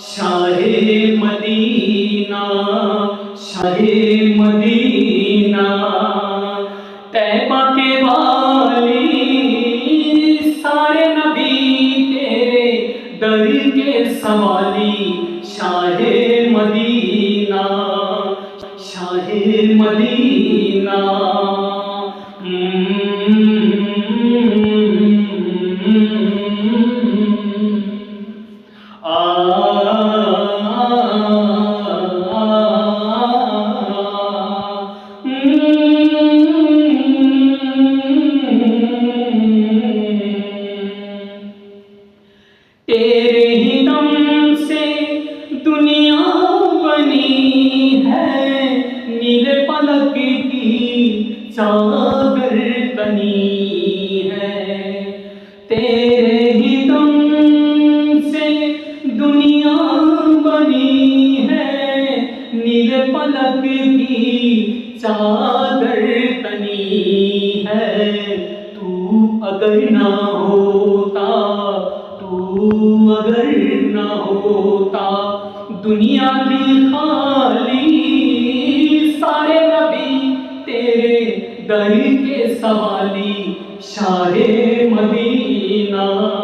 Shah Medina, Shah Medina, तैबा के वाली, सारे नबी तेरे दर के सवाली। शाहे मदीना, शाहे मदीना, तेरे ही दम से दुनिया बनी है, नीले पलक की चादर तनी है। तेरे ही दम से दुनिया बनी है, नीले पलक की चादर तनी है। तू अगर ना होता, तू अगर ना होता, दुनिया की खाली, सारे नबी तेरे दर के सवाली। शाहे मदीना।